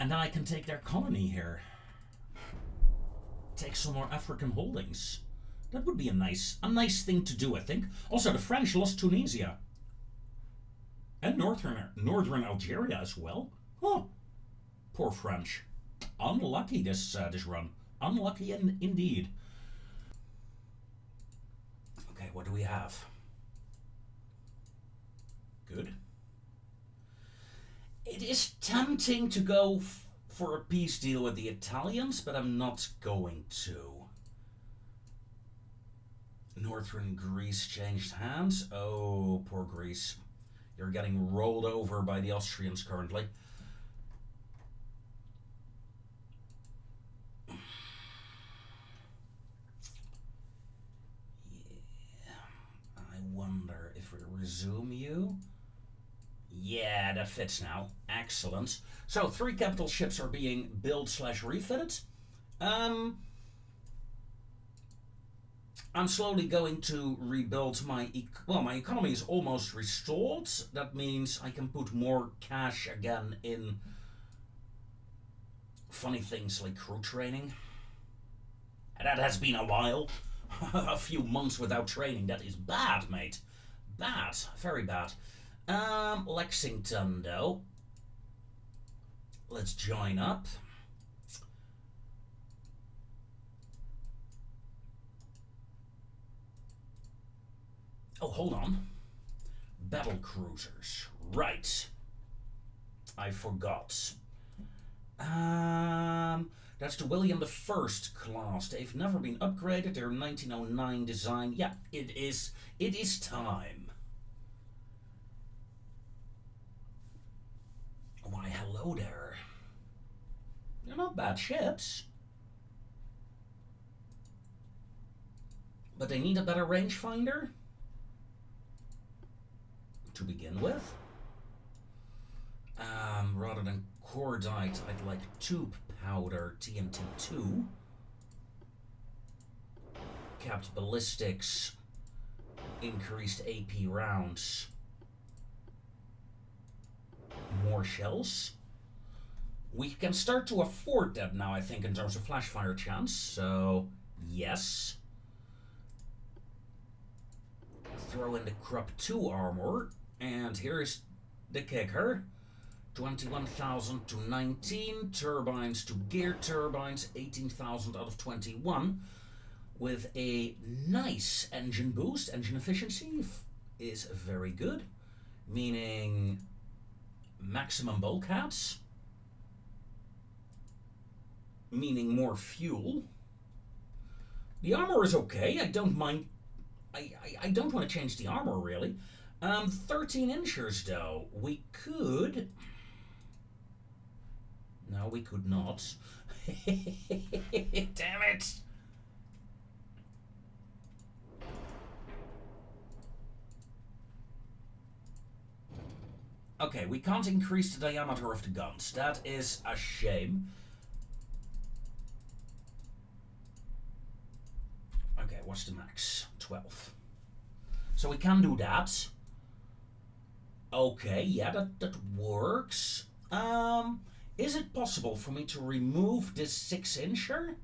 And then I can take their colony here. Take some more African holdings. That would be a nice thing to do, I think. Also, the French lost Tunisia. And northern Algeria as well. Oh, poor French. Unlucky this run. Unlucky indeed. Okay, what do we have? Good. It is tempting to go for a peace deal with the Italians, but I'm not going to. Northern Greece changed hands. Oh, poor Greece. You're getting rolled over by the Austrians currently. Yeah. I wonder if we resume you. Yeah, that fits now. Excellent. So 3 capital ships are being built/refitted. I'm slowly going to rebuild my economy is almost restored. That means I can put more cash again in funny things like crew training. And that has been a while. A few months without training. That is bad, mate. Bad. Very bad. Lexington, though. Let's join up. Oh, hold on. Battle cruisers. Right. I forgot. That's the William I class. They've never been upgraded. They're 1909 design. Yeah, it is time. Why, hello there. They're not bad ships. But they need a better rangefinder to begin with. Rather than cordite, I'd like tube powder TNT2. Capped ballistics, increased AP rounds, more shells. We can start to afford that now, I think, in terms of flash fire chance, so yes. Throw in the Krupp 2 armor, and here's the kicker. 21,000 to 19, turbines to gear turbines, 18,000 out of 21, with a nice engine boost. Engine efficiency is very good, meaning maximum bulkheads, meaning more fuel. The armor is okay, I don't mind. I don't want to change the armor, really. 13 inchers, though. We could... No, we could not. Damn it! Okay, we can't increase the diameter of the guns. That is a shame. Okay, what's the max? 12. So we can do that. Okay, yeah, that works. Is it possible for me to remove this 6-incher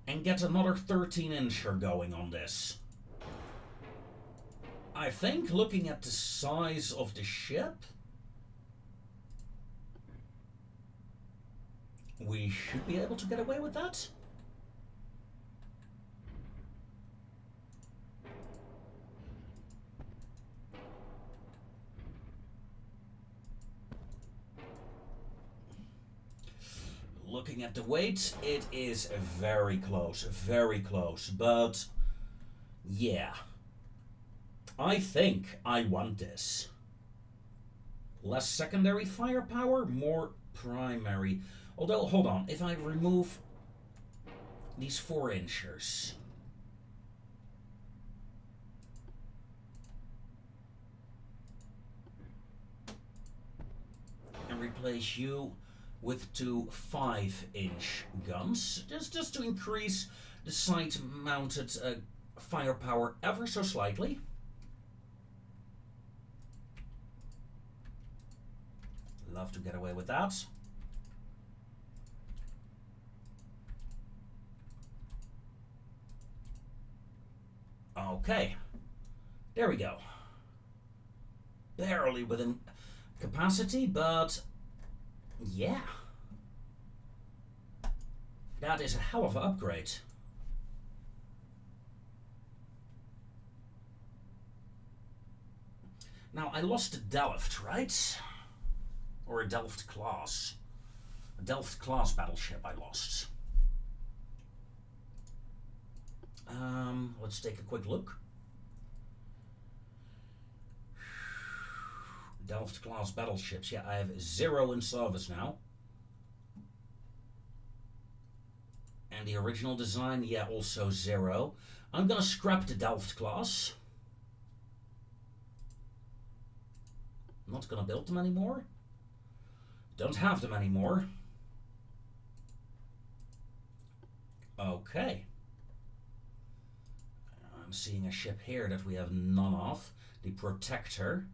and get another 13-incher going on this? I think, looking at the size of the ship, we should be able to get away with that. Looking at the weight, it is very close, but yeah. I think I want this. Less secondary firepower, more primary. Although, hold on, if I remove these 4-inchers. And replace you with 2 5-inch guns, just to increase the side-mounted firepower ever so slightly. Love to get away with that. Okay. There we go. Barely within capacity, but yeah. That is a hell of an upgrade. Now, I lost a Delft, right? Or a Delft class. A Delft class battleship I lost. Let's take a quick look. Delft class battleships. Yeah, I have 0 in service now. And the original design, yeah, also 0. I'm gonna scrap the Delft class. Not gonna build them anymore. Don't have them anymore. Okay. I'm seeing a ship here that we have none of. The Protector.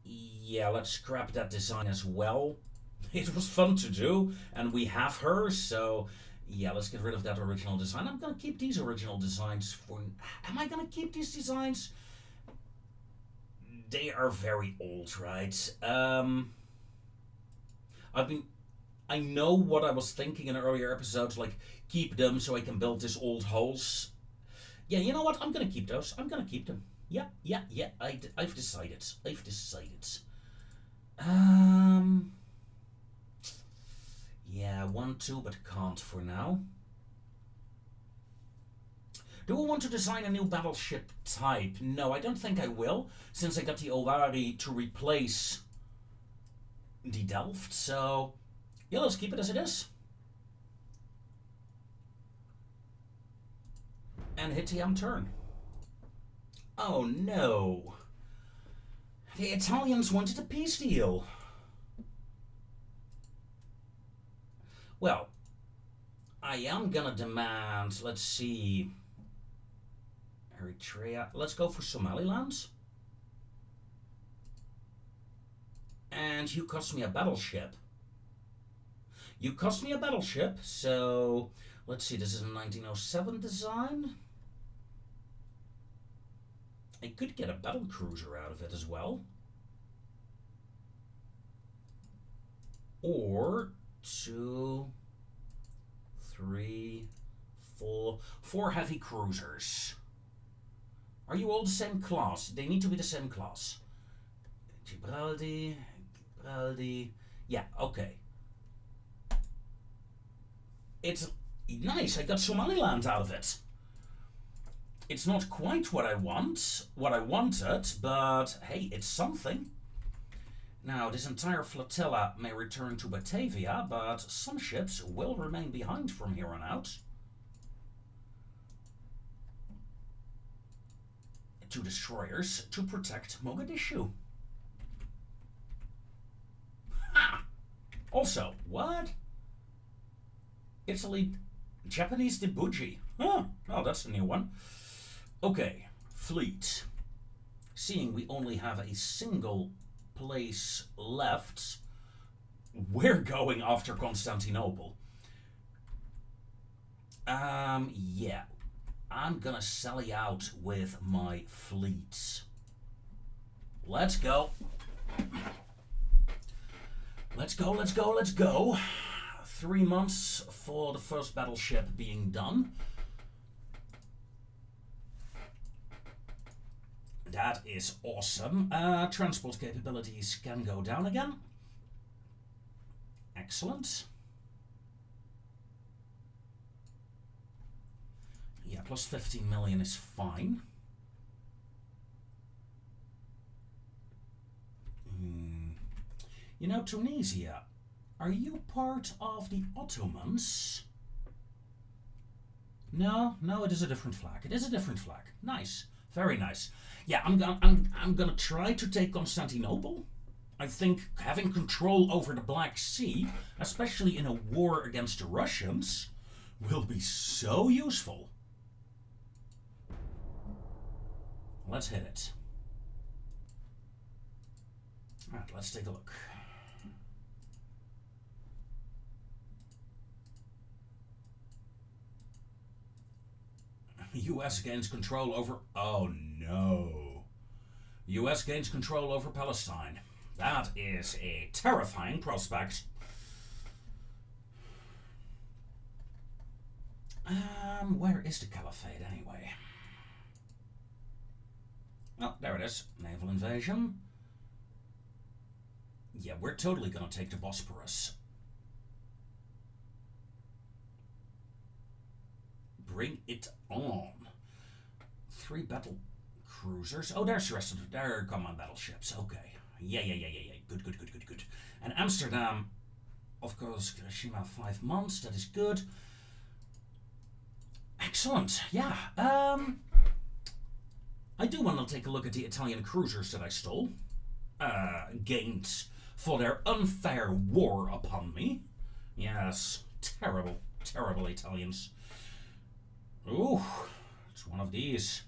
Yeah, let's scrap that design as well. It was fun to do, and we have her, so yeah, let's get rid of that original design. I'm gonna keep these original designs for... Am I gonna keep these designs? They are very old, right? I know what I was thinking in earlier episodes, like, keep them so I can build these old hulls. Yeah, you know what? I'm gonna keep those. I'm gonna keep them. Yeah. I've decided. Yeah, want to, but can't for now. Do I want to design a new battleship type? No, I don't think I will, since I got the Owari to replace the Delft, so yeah, let's keep it as it is. And hit the turn. Oh no. The Italians wanted a peace deal. Well, I am gonna demand, let's see, Eritrea. Let's go for Somaliland. And you cost me a battleship. So let's see, this is a 1907 design. I could get a battle cruiser out of it as well. Or 2, 3, 4 heavy cruisers. Are you all the same class? They need to be the same class. Gibraldi. Yeah, okay. It's nice. I got Somaliland out of it. It's not quite what I wanted, but hey, it's something. Now, this entire flotilla may return to Batavia, but some ships will remain behind from here on out. 2 destroyers to protect Mogadishu. Ha! Also, what? Italy, Japanese dodgy. Huh, oh, that's a new one. Okay, fleet. Seeing we only have a single place left, we're going after Constantinople. Yeah. I'm gonna sally out with my fleets. Let's go. Let's go. 3 months for the first battleship being done. That is awesome. Transport capabilities can go down again. Excellent. Yeah, plus 15 million is fine. You know, Tunisia, are you part of the Ottomans? No, it is a different flag. Nice. Very nice. Yeah, I'm gonna try to take Constantinople. I think having control over the Black Sea, especially in a war against the Russians, will be so useful. Let's hit it. Alright, let's take a look. US gains control over... Oh no. US gains control over Palestine. That is a terrifying prospect. Where is the Caliphate anyway? Oh, there it is. Naval invasion. Yeah, we're totally gonna take the Bosporus. Bring it on. 3 battle cruisers. Oh, there's the rest of them. There are command battleships. Okay. Yeah. Good. And Amsterdam, of course, Hiroshima 5 months. That is good. Excellent. Yeah. I do want to take a look at the Italian cruisers that I stole. Gains for their unfair war upon me. Yes. Terrible Italians. Ooh, it's one of these.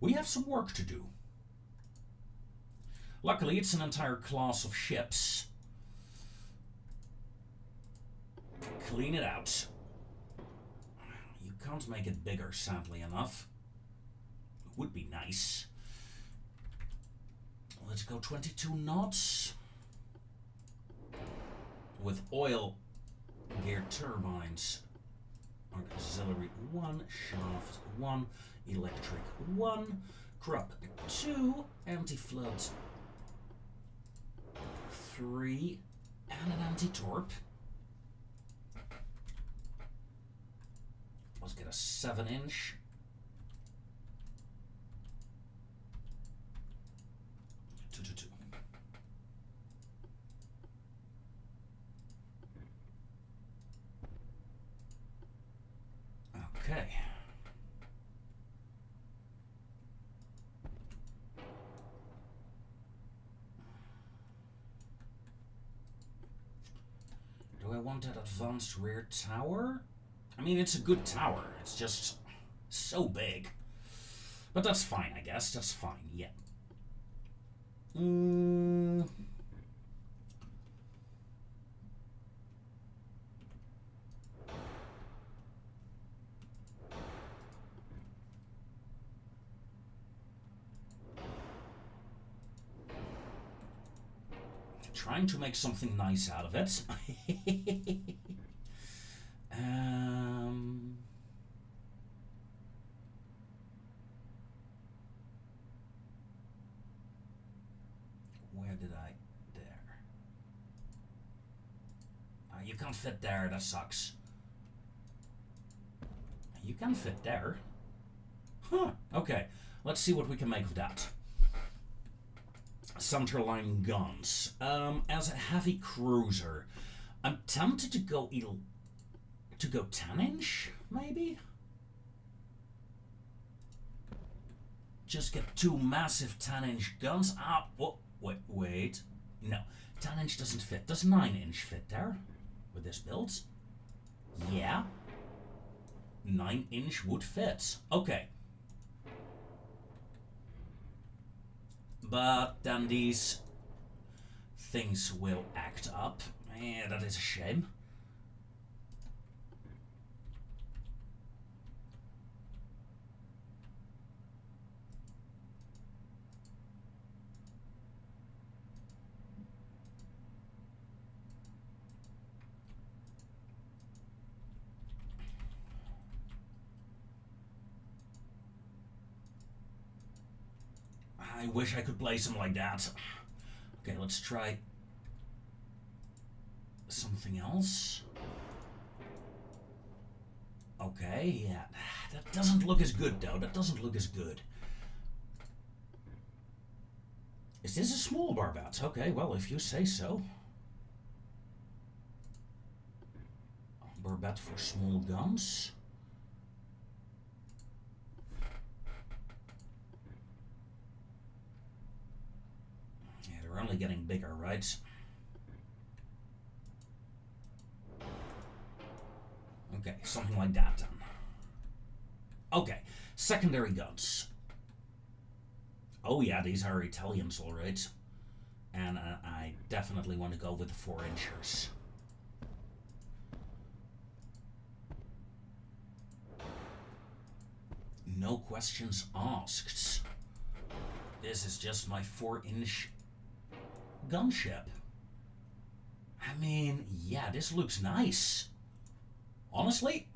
We have some work to do. Luckily, it's an entire class of ships. Clean it out. You can't make it bigger, sadly enough. Would be nice. Let's go 22 knots. With oil geared turbines. Auxiliary 1, shaft 1, electric 1, crop 2, anti-flood 3, and an anti-torp. Let's get a 7-inch. Okay. Do I want that advanced rear tower? I mean, it's a good tower. It's just so big. But that's fine, I guess. That's fine, yeah. Trying to make something nice out of it. Where did I... There. You can't fit there, that sucks. You can fit there. Huh, okay. Let's see what we can make of that. Centerline guns. As a heavy cruiser, I'm tempted to go 10-inch, maybe? Just get 2 massive 10-inch guns. Ah, oh, wait. No, 10-inch doesn't fit. Does 9-inch fit there with this build? Yeah. 9-inch would fit. Okay. But then these things will act up. Yeah, that is a shame. I wish I could play some like that. Okay, let's try something else. Okay, yeah. That doesn't look as good, though. That doesn't look as good. Is this a small barbette? Okay, well, if you say so. Barbette for small guns. They're only getting bigger, right? Okay, something like that then. Okay, secondary guns. Oh yeah, these are Italians, all right. And I definitely want to go with the 4-inchers. No questions asked. This is just my 4-inch gunship. I mean, yeah, this looks nice. Honestly,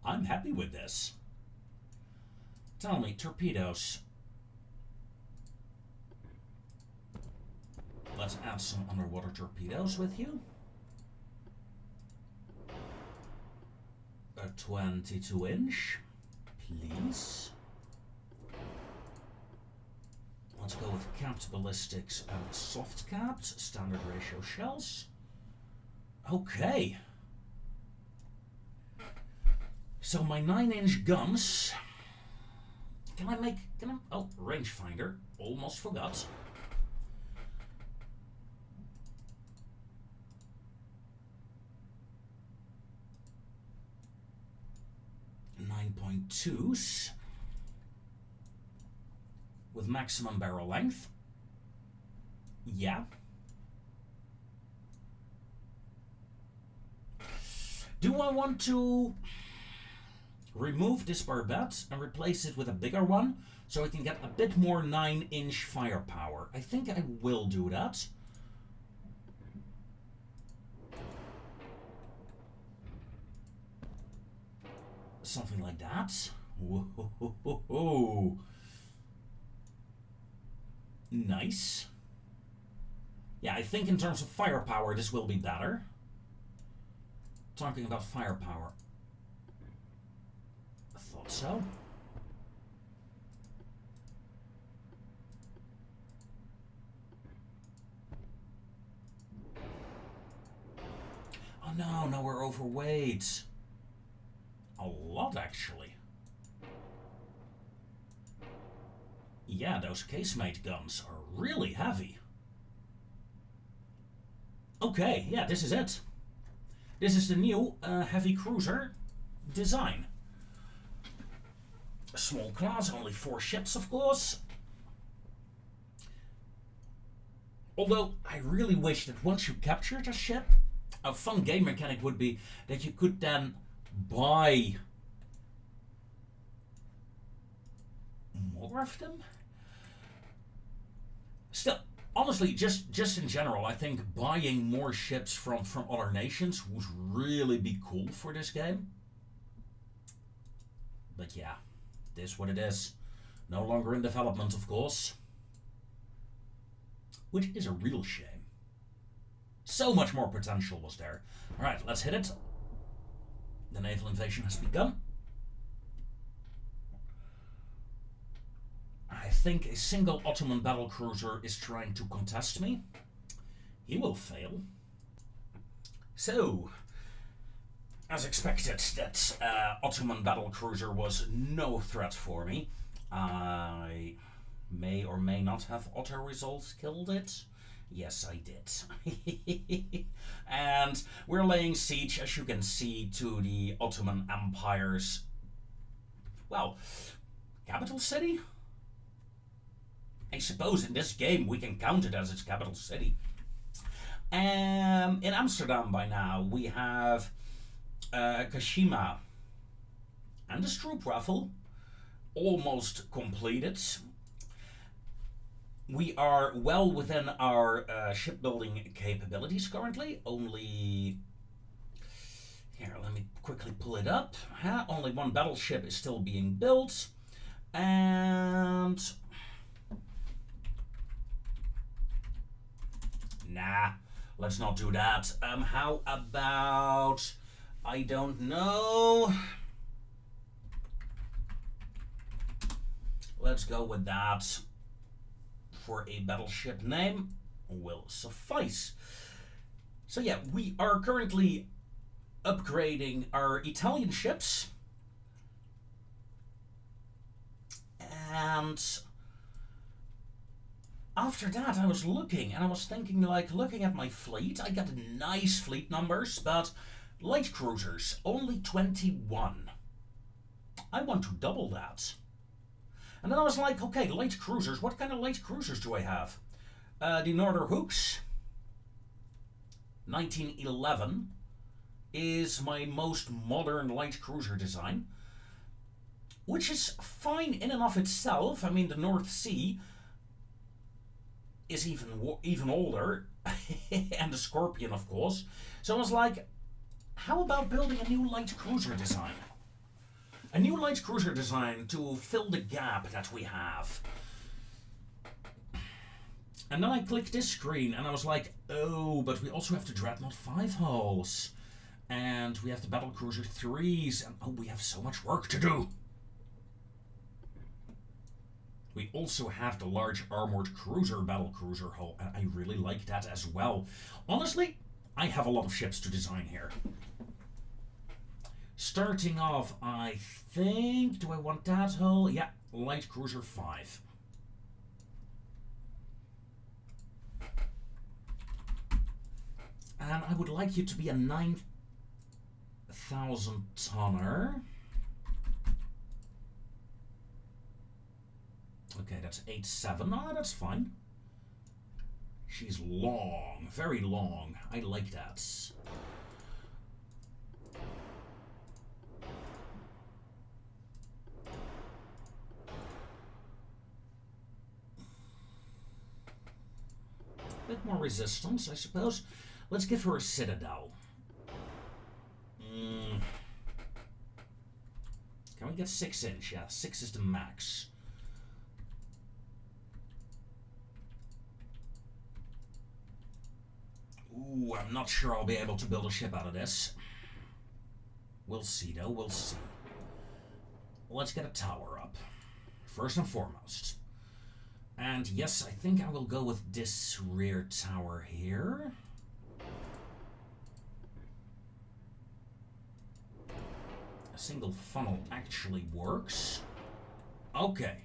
I'm happy with this. Tell me, torpedoes. Let's add some underwater torpedoes with you. A 22-inch, please. Let's go with capped ballistics and soft capped, standard ratio shells. Okay. So my 9-inch guns. Oh, rangefinder. Almost forgot. .2s with maximum barrel length. Yeah. Do I want to remove this barbette and replace it with a bigger one so I can get a bit more 9-inch firepower? I think I will do that. Something like that. Whoa. Nice. Yeah, I think in terms of firepower this will be better. Talking about firepower. I thought so. Oh no, we're overweight. A lot, actually. Yeah, those casemate guns are really heavy. Okay, yeah, this is it. This is the new heavy cruiser design. A small class, only 4 ships, of course. Although, I really wish that once you captured a ship, a fun game mechanic would be that you could then buy more of them. Still, honestly, just in general, I think buying more ships from other nations would really be cool for this game. But yeah, it is what it is. No longer in development, of course. Which is a real shame. So much more potential was there. Alright, let's hit it. The naval invasion has begun. I think a single Ottoman battlecruiser is trying to contest me. He will fail. So, as expected, that Ottoman battlecruiser was no threat for me. I may or may not have auto-resolved killed it. Yes, I did. And we're laying siege, as you can see, to the Ottoman Empire's, well, capital city? I suppose in this game we can count it as its capital city. In Amsterdam by now we have Kashima and the Stroopwafel almost completed. We are well within our shipbuilding capabilities currently. Only... Here, let me quickly pull it up. Only 1 battleship is still being built. And... Nah, let's not do that. How about... I don't know. Let's go with that. For a battleship name will suffice. So yeah, we are currently upgrading our Italian ships. And after that I was looking and I was thinking, like, looking at my fleet, I got nice fleet numbers, but light cruisers, only 21. I want to double that. And then I was like, okay, light cruisers. What kind of light cruisers do I have? The Norderhooks. 1911 is my most modern light cruiser design, which is fine in and of itself. I mean, the North Sea is even older, and the Scorpion, of course. So I was like, how about building a new light cruiser design? A new light cruiser design to fill the gap that we have. And then I clicked this screen and I was like, oh, but we also have the Dreadnought 5 hulls. And we have the Battlecruiser 3s. And oh, we have so much work to do. We also have the large armored cruiser Battlecruiser hull. And I really like that as well. Honestly, I have a lot of ships to design here. Starting off, I think, do I want that hull? Yeah, Light Cruiser 5. And I would like you to be a 9,000 tonner. Okay, that's 8.7. Ah, that's fine. She's long, very long. I like that. Bit more resistance, I suppose. Let's give her a citadel. Can we get 6 inch? Yeah, 6 is the max. Ooh, I'm not sure I'll be able to build a ship out of this. We'll see, though. We'll see. Let's get a tower up. First and foremost. And yes, I think I will go with this rear tower here. A single funnel actually works. Okay.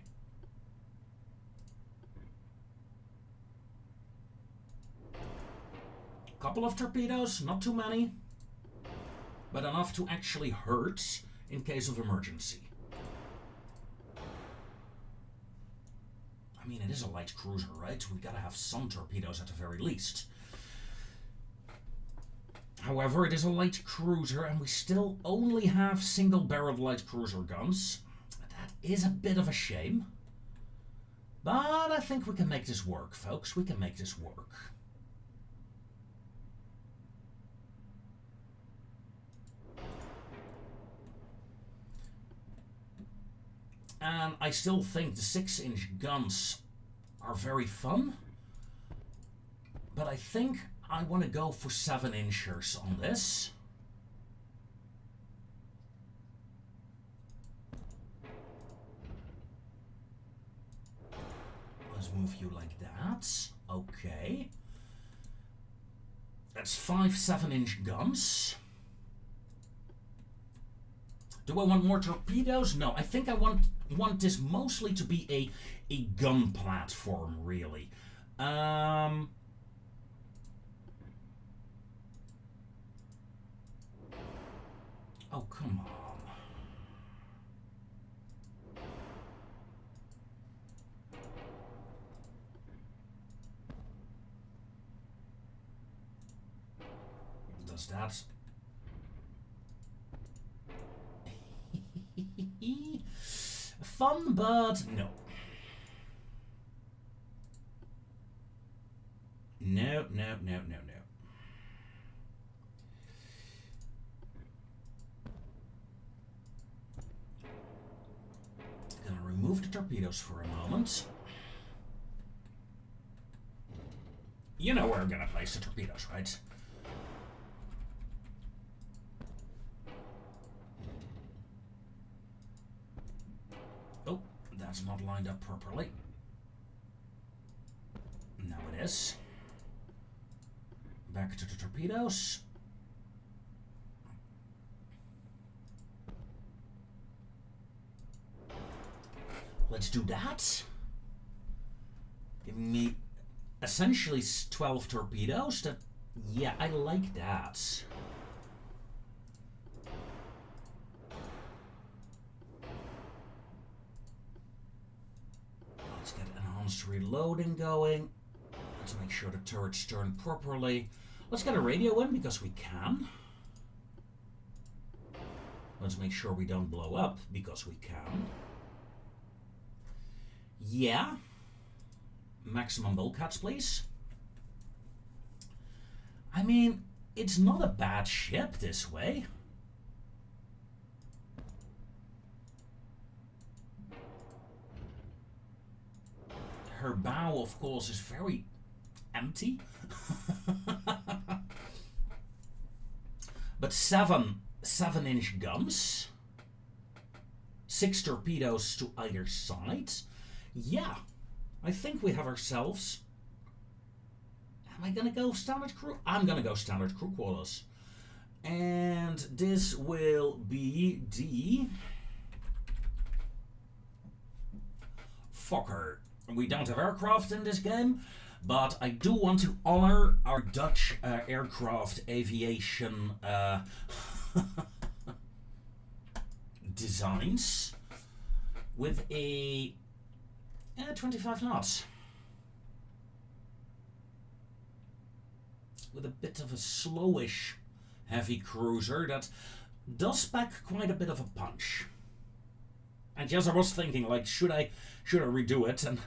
Couple of torpedoes, not too many, but enough to actually hurt in case of emergency. I mean, it is a light cruiser, right? We gotta have some torpedoes at the very least. However, it is a light cruiser, and we still only have single-barreled light cruiser guns. That is a bit of a shame. But I think we can make this work, folks. We can make this work. And I still think the 6-inch guns are very fun. But I think I want to go for 7-inchers on this. Let's move you like that. Okay. That's 5 7-inch guns. Do I want more torpedoes? No, I think I want this mostly to be a gun platform, really. Oh, come on. Does that... Fun, but no. No. Gonna remove the torpedoes for a moment. You know where I'm gonna place the torpedoes, right? Oh, that's not lined up properly. Now it is. Back to the torpedoes. Let's do that. Give me essentially 12 torpedoes. That, yeah, I like that. reloading going. Let's make sure the turrets turn properly. Let's get a radio in because we can. Let's make sure we don't blow up because we can. Yeah. Maximum bulkheads, please. I mean, it's not a bad ship this way. Her bow, of course, is very empty. But 7-inch guns. 6 torpedoes to either side. Yeah, I think we have ourselves... Am I gonna go standard crew? I'm gonna go standard crew quarters. And this will be the... Fokker. We don't have aircraft in this game, but I do want to honor our Dutch aircraft aviation designs with a 25 knots. With a bit of a slowish heavy cruiser that does pack quite a bit of a punch. And yes, I was thinking, like, should I redo it and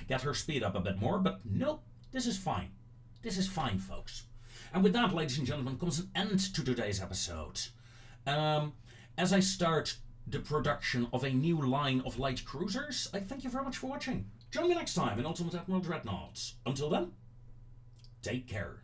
get her speed up a bit more? But nope, this is fine. This is fine, folks. And with that, ladies and gentlemen, comes an end to today's episode. As I start the production of a new line of light cruisers, I thank you very much for watching. Join me next time in Ultimate Admiral Dreadnoughts. Until then, take care.